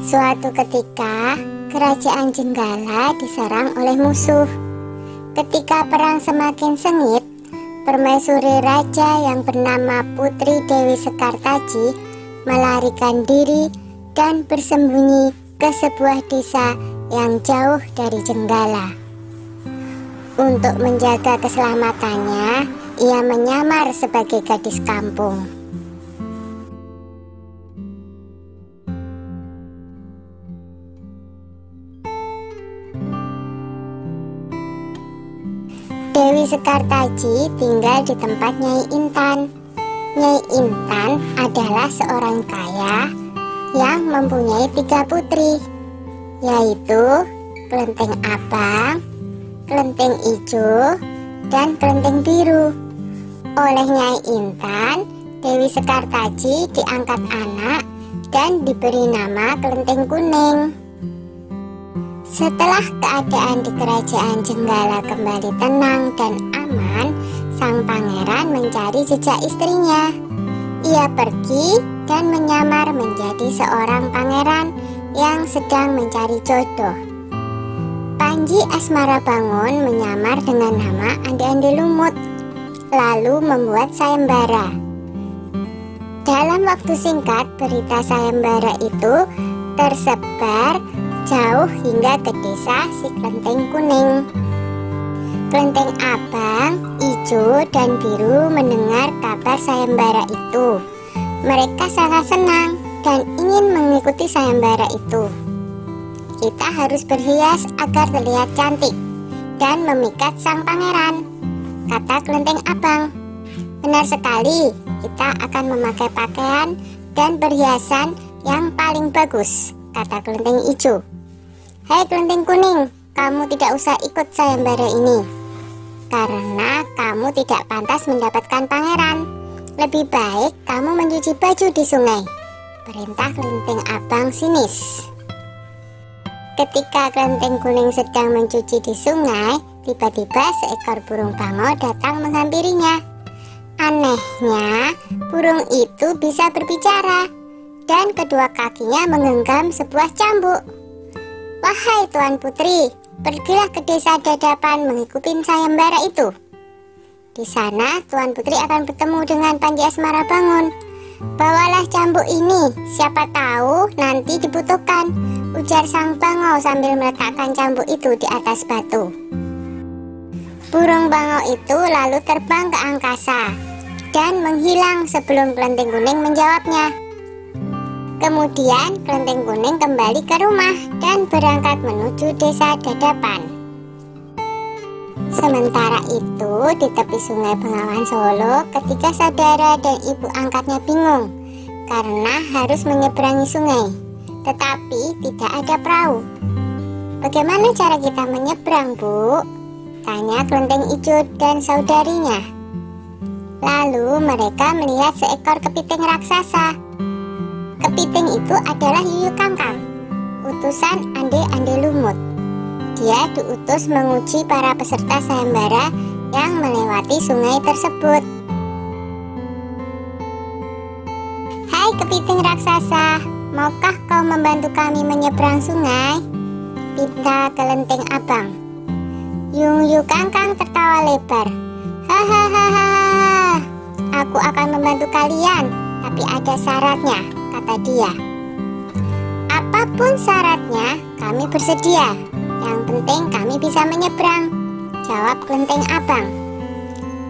Suatu ketika, kerajaan Jenggala diserang oleh musuh. Ketika perang semakin sengit, permaisuri raja yang bernama Putri Dewi Sekartaji melarikan diri dan bersembunyi ke sebuah desa yang jauh dari Jenggala. Untuk menjaga keselamatannya, ia menyamar sebagai gadis kampung. Dewi Sekartaji tinggal di tempat Nyai Intan. Nyai Intan adalah seorang kaya yang mempunyai 3 putri, yaitu Kelenteng Abang, Kelenteng Ijo, dan Kelenteng Biru. Oleh Nyai Intan, Dewi Sekartaji diangkat anak dan diberi nama Kelenteng Kuning. Setelah keadaan di kerajaan Jenggala kembali tenang dan aman, sang pangeran mencari jejak istrinya. Ia pergi dan menyamar menjadi seorang pangeran yang sedang mencari jodoh. Panji Asmarabangun menyamar dengan nama Andi-Andi Lumut, lalu membuat sayembara. Dalam waktu singkat, berita sayembara itu tersebar jauh hingga ke desa si Kelenteng Kuning. Kelenteng Abang, Ijo, dan Biru mendengar kabar sayembara itu. Mereka sangat senang dan ingin mengikuti sayembara itu. Kita harus berhias agar terlihat cantik dan memikat sang pangeran, kata Kelenteng Abang. Benar sekali, kita akan memakai pakaian dan perhiasan yang paling bagus, kata Kelenteng Ijo. Hai Kelenteng Kuning, kamu tidak usah ikut sayembara ini, karena kamu tidak pantas mendapatkan pangeran. Lebih baik kamu mencuci baju di sungai, perintah Kelenteng Abang sinis. Ketika Kelenteng Kuning sedang mencuci di sungai, tiba-tiba seekor burung bangau datang menghampirinya. Anehnya, burung itu bisa berbicara dan kedua kakinya menggenggam sebuah cambuk. Wahai Tuan Putri, pergilah ke desa Dadapan mengikuti sayembara itu. Di sana Tuan Putri akan bertemu dengan Panji Asmarabangun. Bawalah cambuk ini, siapa tahu nanti dibutuhkan, ujar sang bangau sambil meletakkan cambuk itu di atas batu. Burung bangau itu lalu terbang ke angkasa dan menghilang sebelum Kelenteng Kuning menjawabnya. Kemudian Kelenteng Kuning kembali ke rumah dan berangkat menuju desa Dadapan. Sementara itu, di tepi sungai Bengawan Solo, ketiga saudara dan ibu angkatnya bingung karena harus menyeberangi sungai, tetapi tidak ada perahu. Bagaimana cara kita menyeberang, Bu? Tanya Kelenteng Ijo dan saudarinya. Lalu mereka melihat seekor kepiting raksasa. Kepiting itu adalah Yuyu Kangkang, utusan Andi-Andi Lumut. Dia diutus menguji para peserta sayembara yang melewati sungai tersebut. Hai kepiting raksasa, maukah kau membantu kami menyeberang sungai? Pinta Kelenteng Abang. Yuyu Kangkang tertawa lebar. Hahaha, aku akan membantu kalian, tapi ada syaratnya, kata dia. Apapun syaratnya, kami bersedia. Yang penting kami bisa menyeberang, jawab Kelenteng Abang.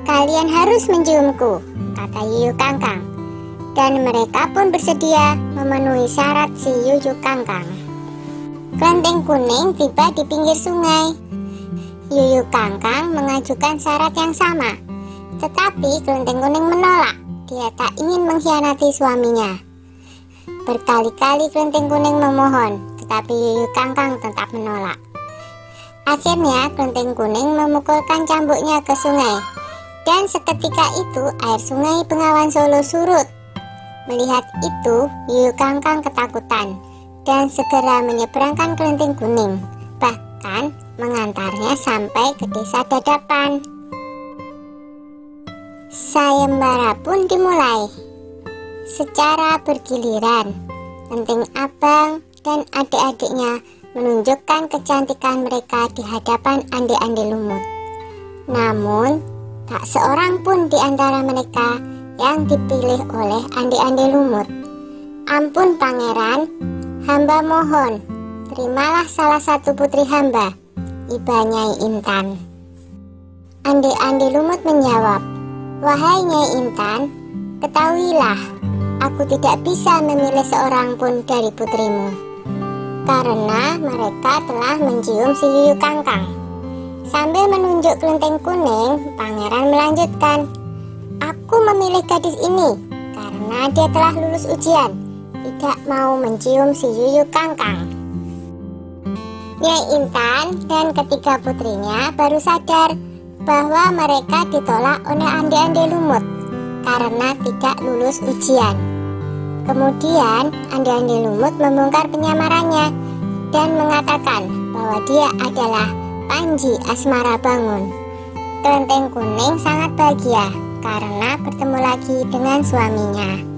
Kalian harus menciumku, kata Yuyu Kangkang. Dan mereka pun bersedia memenuhi syarat si Yuyu Kangkang. Kelenteng Kuning tiba di pinggir sungai. Yuyu Kangkang mengajukan syarat yang sama, tetapi Kelenteng Kuning menolak. Dia tak ingin mengkhianati suaminya. Berkali-kali Kelenteng Kuning memohon, tetapi Yuyu Kangkang tetap menolak. Akhirnya Kelenteng Kuning memukulkan cambuknya ke sungai, dan seketika itu air sungai Bengawan Solo surut. Melihat itu, Yuyu Kangkang ketakutan dan segera menyeberangkan Kelenteng Kuning, bahkan mengantarnya sampai ke desa Dadapan. Sayembara pun dimulai. Secara bergiliran, Kelenteng Abang, dan adik-adiknya menunjukkan kecantikan mereka di hadapan Ande-Ande Lumut. Namun, tak seorang pun di antara mereka yang dipilih oleh Ande-Ande Lumut. "Ampun pangeran, hamba mohon, terimalah salah satu putri hamba," iba Nyai Intan. Ande-Ande Lumut menjawab, "Wahai Nyai Intan, ketahuilah, aku tidak bisa memilih seorang pun dari putrimu, karena mereka telah mencium si Yuyu Kangkang." Sambil menunjuk kelenteng kuning, pangeran melanjutkan, "Aku memilih gadis ini karena dia telah lulus ujian, tidak mau mencium si Yuyu Kangkang." Nyai Intan dan ketiga putrinya baru sadar bahwa mereka ditolak oleh Ande-Ande Lumut karena tidak lulus ujian. Kemudian Ande-Ande Lumut membongkar penyamarannya dan mengatakan bahwa dia adalah Panji Asmara Bangun. Kelenteng kuning sangat bahagia karena bertemu lagi dengan suaminya.